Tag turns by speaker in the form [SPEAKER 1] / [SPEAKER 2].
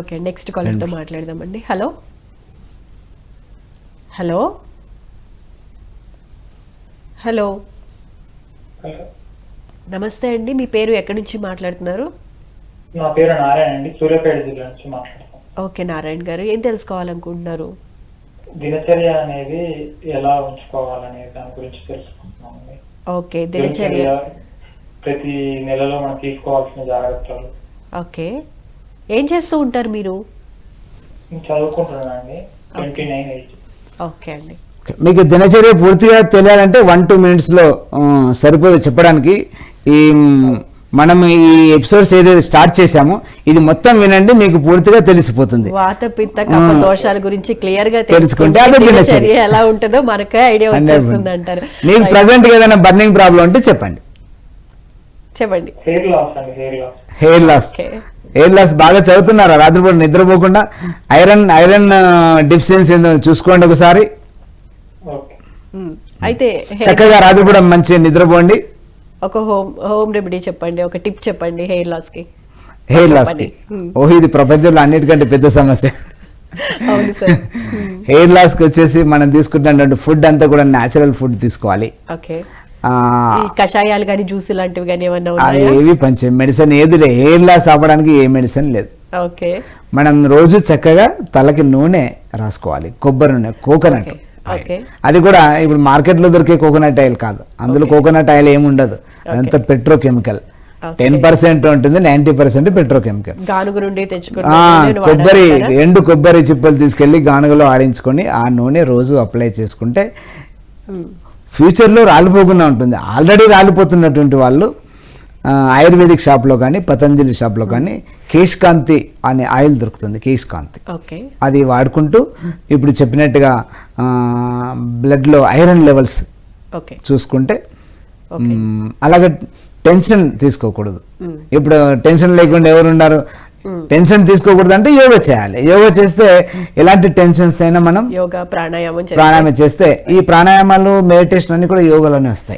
[SPEAKER 1] Okay, next కాలర్తో మాట్లాడదామండి. Hello hello hello నమస్తే అండి, మీ పేరు ఎక్కడి నుంచి మాట్లాడుతున్నారు?
[SPEAKER 2] నా పేరు నారాయణ అండి, సూర్యాపేట జిల్లా నుంచి మాట్లాడుతాను.
[SPEAKER 1] ఓకే నారాయణ గారు, ఏం తెలుసుకోవాలనుకుంటున్నారు?
[SPEAKER 2] దినచర్య అనేది ఎలా ఉంచుకోవాలనే దాని గురించి తెలుసుకుంటున్నామండి.
[SPEAKER 1] ఓకే, దినచర్య
[SPEAKER 2] ప్రతి నెలలో మనం తీసుకోవాల్సిన జాగ్రత్తలు.
[SPEAKER 1] ఓకే, ఏం చేస్తూ ఉంటారు మీరు?
[SPEAKER 2] చదువుకుంటున్నానండి, 29 ఏజ్.
[SPEAKER 1] ఓకే అండి,
[SPEAKER 3] మీకు దినచర్య పూర్తిగా తెలియాలంటే 1-2 మినిట్స్లో సరిపోదు చెప్పడానికి. ఈ మనం ఈ ఎపిసోడ్స్ ఏదైతే స్టార్ట్ చేశామో ఇది మొత్తం వినండి, మీకు పూర్తిగా తెలిసిపోతుంది.
[SPEAKER 1] వాత పిత్త కఫ దోషాల గురించి క్లియర్ గా
[SPEAKER 3] తెలుసుకుంటే అదే దినచర్య
[SPEAKER 1] ఎలా ఉంటుందో మనకే ఐడియా వచ్చేస్తుంది అంటారు.
[SPEAKER 3] మీకు ప్రెసెంట్ ఏదైనా బర్నింగ్ ప్రాబ్లం ఉంటే చెప్పండి.
[SPEAKER 1] చెప్పండి.
[SPEAKER 2] హెయిర్ లాస్ అండి, hair loss.
[SPEAKER 3] Hair loss, hair loss బాగా చదువుతున్నారా? రాత్రిపూట నిద్రపోకుండా ఐరన్ డిఫిషియన్సీ ఏందో చూసుకోండి ఒకసారి.
[SPEAKER 1] అయితే
[SPEAKER 3] చక్కగా రాత్రిపూట మంచిగా నిద్రపోండి.
[SPEAKER 1] ఒక హోమ్ రెమెడీ చెప్పండి, ఒక టిప్ చెప్పండి హెయిర్ లాస్ కి.
[SPEAKER 3] హెయిర్ లాస్ కి ఇది ప్రపంచంలో అన్నిటికంటే పెద్ద సమస్య.
[SPEAKER 1] అవును సార్.
[SPEAKER 3] హెయిర్ లాస్ కి వచ్చేసి మనం తీసుకుంటున్నటువంటి ఫుడ్ అంతా కూడా న్యాచురల్ ఫుడ్ తీసుకోవాలి.
[SPEAKER 1] ఓకే, కషాయాలు కానీ జ్యూస్ లాంటివి కానీ ఏమన్నా
[SPEAKER 3] అది ఏవి పంచే మెడిసిన్ ఏది లేదు. హెయిర్ లాస్ అవ్వడానికి ఏ మెడిసిన్ లేదు.
[SPEAKER 1] ఓకే,
[SPEAKER 3] మనం రోజు చక్కగా తలకి నూనె రాసుకోవాలి, కొబ్బరి నూనె, కోకోనట్. అది కూడా ఇప్పుడు మార్కెట్లో దొరికే కోకోనట్ ఆయిల్ కాదు, అందులో కోకోనట్ ఆయిల్ ఏమి ఉండదు, అదంతా పెట్రోకెమికల్. 10% ఉంటుంది, 90% పెట్రోకెమికల్. కొబ్బరి ఎండు కొబ్బరి చిప్పలు తీసుకెళ్లి గానుగలో ఆడించుకొని ఆ నూనె రోజు అప్లై చేసుకుంటే ఫ్యూచర్లో రాలిపోకుండా ఉంటుంది. ఆల్రెడీ రాలిపోతున్నటువంటి వాళ్ళు ఆయుర్వేదిక్ షాప్లో కానీ పతంజలి షాప్లో కానీ కేశకాంతి అనే ఆయిల్ దొరుకుతుంది, కేశకాంతి. అది వాడుకుంటూ ఇప్పుడు చెప్పినట్టుగా బ్లడ్లో ఐరన్ లెవెల్స్ చూసుకుంటే, అలాగే టెన్షన్ తీసుకోకూడదు. ఇప్పుడు టెన్షన్ లేకుండా ఎవరు ఉన్నారు? టెన్షన్ తీసుకోకూడదు అంటే యోగా చేయాలి. యోగా చేస్తే ఎలాంటి టెన్షన్స్ అయినా మనం ప్రాణాయామం చేస్తే, ఈ ప్రాణాయామాలు మెడిటేషన్ అన్ని కూడా యోగాలోనే వస్తాయి.